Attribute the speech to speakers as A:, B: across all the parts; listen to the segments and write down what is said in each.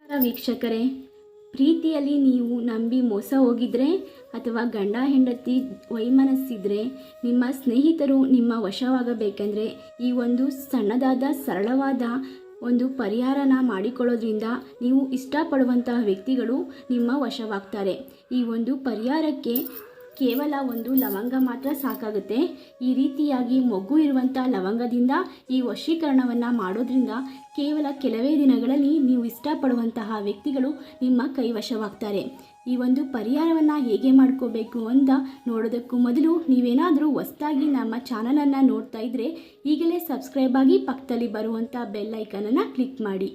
A: ವೀಕ್ಷಕರೇ, ಪ್ರೀತಿಯಲ್ಲಿ ನೀವು ನಂಬಿ ಮೋಸ ಹೋಗಿದ್ರೆ ಅಥವಾ ಗಂಡ ಹೆಂಡತಿ ವೈಮನಸ್ಸಿದ್ರೆ ನಿಮ್ಮ ಸ್ನೇಹಿತರು ನಿಮ್ಮ ವಶವಾಗಬೇಕೆಂದರೆ ಈ ಒಂದು ಸಣ್ಣದಾದ ಸರಳವಾದ ಒಂದು ಪರಿಹಾರನ ಮಾಡಿಕೊಳ್ಳೋದ್ರಿಂದ ನೀವು ಇಷ್ಟಪಡುವಂತಹ ವ್ಯಕ್ತಿಗಳು ನಿಮ್ಮ ವಶವಾಗ್ತಾರೆ. ಈ ಒಂದು ಪರಿಹಾರಕ್ಕೆ ಕೇವಲ ಒಂದು ಲವಂಗ ಮಾತ್ರ ಸಾಕಾಗುತ್ತೆ. ಈ ರೀತಿಯಾಗಿ ಮೊಗ್ಗು ಇರುವಂಥ ಲವಂಗದಿಂದ ಈ ವಶೀಕರಣವನ್ನು ಮಾಡೋದ್ರಿಂದ ಕೇವಲ ಕೆಲವೇ ದಿನಗಳಲ್ಲಿ ನೀವು ಇಷ್ಟಪಡುವಂತಹ ವ್ಯಕ್ತಿಗಳು ನಿಮ್ಮ ಕೈವಶವಾಗ್ತಾರೆ. ಈ ಒಂದು ಪರಿಹಾರವನ್ನು ಹೇಗೆ ಮಾಡ್ಕೋಬೇಕು ಅಂತ ನೋಡೋದಕ್ಕೂ ಮೊದಲು ನೀವೇನಾದರೂ ಹೊಸದಾಗಿ ನಮ್ಮ ಚಾನಲನ್ನು ನೋಡ್ತಾ ಇದ್ದರೆ ಈಗಲೇ ಸಬ್ಸ್ಕ್ರೈಬ್ ಆಗಿ ಪಕ್ಕದಲ್ಲಿ ಬರುವಂಥ ಬೆಲ್ ಐಕನನ್ನು ಕ್ಲಿಕ್ ಮಾಡಿ.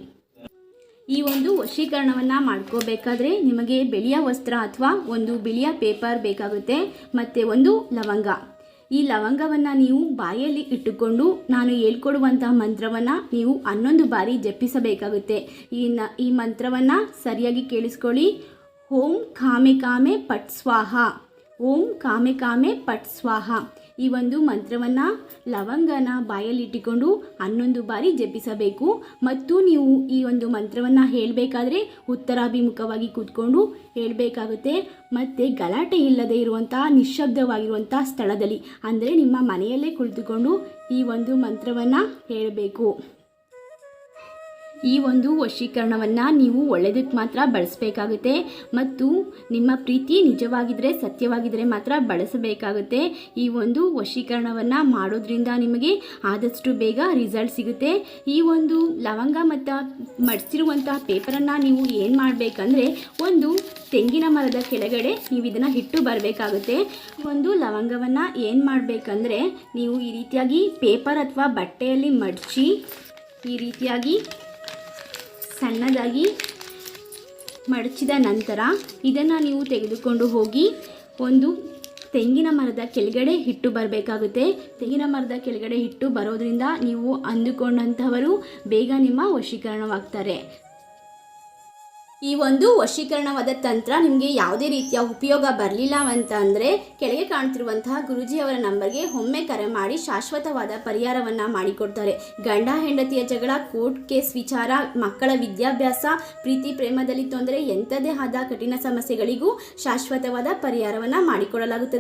A: ಈ ಒಂದು ವಶೀಕರಣವನ್ನು ಮಾಡ್ಕೋಬೇಕಾದ್ರೆ ನಿಮಗೆ ಬಿಳಿಯ ವಸ್ತ್ರ ಅಥವಾ ಒಂದು ಬಿಳಿಯ ಪೇಪರ್ ಬೇಕಾಗುತ್ತೆ ಮತ್ತು ಒಂದು ಲವಂಗ. ಈ ಲವಂಗವನ್ನು ನೀವು ಬಾಯಲ್ಲಿ ಇಟ್ಟುಕೊಂಡು ನಾನು ಹೇಳ್ಕೊಡುವಂತಹ ಮಂತ್ರವನ್ನು ನೀವು 11 ಬಾರಿ ಜಪಿಸಬೇಕಾಗುತ್ತೆ. ಈ ಮಂತ್ರವನ್ನು ಸರಿಯಾಗಿ ಕೇಳಿಸ್ಕೊಳ್ಳಿ. ಓಂ ಕಾಮೆ ಕಾಮೆ ಪಟ್ ಸ್ವಾಹ, ಓಂ ಕಾಮೆ ಕಾಮೆ ಪಟ್ ಸ್ವಾಹ. ಈ ಒಂದು ಮಂತ್ರವನ್ನು ಲವಂಗನ ಬಾಯಲ್ಲಿಟ್ಟುಕೊಂಡು 11 ಬಾರಿ ಜಪಿಸಬೇಕು. ಮತ್ತು ನೀವು ಈ ಒಂದು ಮಂತ್ರವನ್ನು ಹೇಳಬೇಕಾದ್ರೆ ಉತ್ತರಾಭಿಮುಖವಾಗಿ ಕೂತ್ಕೊಂಡು ಹೇಳಬೇಕಾಗುತ್ತೆ. ಮತ್ತು ಗಲಾಟೆ ಇಲ್ಲದೆ ಇರುವಂತಹ ನಿಶ್ಶಬ್ದವಾಗಿರುವಂಥ ಸ್ಥಳದಲ್ಲಿ, ಅಂದರೆ ನಿಮ್ಮ ಮನೆಯಲ್ಲೇ ಕುಳಿತುಕೊಂಡು ಈ ಒಂದು ಮಂತ್ರವನ್ನು ಹೇಳಬೇಕು. ಈ ಒಂದು ವಶೀಕರಣವನ್ನು ನೀವು ಒಳ್ಳೆಯದಕ್ಕೆ ಮಾತ್ರ ಬಳಸಬೇಕಾಗುತ್ತೆ ಮತ್ತು ನಿಮ್ಮ ಪ್ರೀತಿ ನಿಜವಾಗಿದ್ದರೆ ಸತ್ಯವಾಗಿದ್ದರೆ ಮಾತ್ರ ಬಳಸಬೇಕಾಗುತ್ತೆ. ಈ ಒಂದು ವಶೀಕರಣವನ್ನು ಮಾಡೋದ್ರಿಂದ ನಿಮಗೆ ಆದಷ್ಟು ಬೇಗ ರಿಸಲ್ಟ್ ಸಿಗುತ್ತೆ. ಈ ಒಂದು ಲವಂಗ ಮತ್ತು ಮಡಿಸಿರುವಂತಹ ಪೇಪರನ್ನು ನೀವು ಏನು ಮಾಡಬೇಕಂದ್ರೆ ಒಂದು ತೆಂಗಿನ ಮರದ ಕೆಳಗಡೆ ನೀವು ಇದನ್ನು ಇಟ್ಟು ಬರಬೇಕಾಗುತ್ತೆ. ಒಂದು ಲವಂಗವನ್ನು ಏನು ಮಾಡಬೇಕಂದ್ರೆ ನೀವು ಈ ರೀತಿಯಾಗಿ ಪೇಪರ್ ಅಥವಾ ಬಟ್ಟೆಯಲ್ಲಿ ಮಡಚಿ ಈ ರೀತಿಯಾಗಿ ಸಣ್ಣದಾಗಿ ಮಡಚಿದ ನಂತರ ಇದನ್ನು ನೀವು ತೆಗೆದುಕೊಂಡು ಹೋಗಿ ಒಂದು ತೆಂಗಿನ ಮರದ ಕೆಳಗಡೆ ಇಟ್ಟು ಬರಬೇಕಾಗುತ್ತೆ. ತೆಂಗಿನ ಮರದ ಕೆಳಗಡೆ ಇಟ್ಟು ಬರೋದ್ರಿಂದ ನೀವು ಅಂದುಕೊಂಡಂಥವರು ಬೇಗ ನಿಮ್ಮ ವಶೀಕರಣವಾಗ್ತಾರೆ. ಈ ಒಂದು ವಶೀಕರಣವಾದ ತಂತ್ರ ನಿಮಗೆ ಯಾವುದೇ ರೀತಿಯ ಉಪಯೋಗ ಬರಲಿಲ್ಲ ಅಂತ ಅಂದರೆ ಕೆಳಗೆ ಕಾಣ್ತಿರುವಂತಹ ಗುರೂಜಿಯವರ ನಂಬರ್ಗೆ ಒಮ್ಮೆ ಕರೆ ಮಾಡಿ ಶಾಶ್ವತವಾದ ಪರಿಹಾರವನ್ನು ಮಾಡಿಕೊಡ್ತಾರೆ. ಗಂಡ ಹೆಂಡತಿಯ ಜಗಳ, ಕೋರ್ಟ್ ಕೇಸ್ ವಿಚಾರ, ಮಕ್ಕಳ ವಿದ್ಯಾಭ್ಯಾಸ, ಪ್ರೀತಿ ಪ್ರೇಮದಲ್ಲಿ ತೊಂದರೆ, ಎಂಥದೇ ಆದ ಕಠಿಣ ಸಮಸ್ಯೆಗಳಿಗೂ ಶಾಶ್ವತವಾದ ಪರಿಹಾರವನ್ನು ಮಾಡಿಕೊಡಲಾಗುತ್ತದೆ.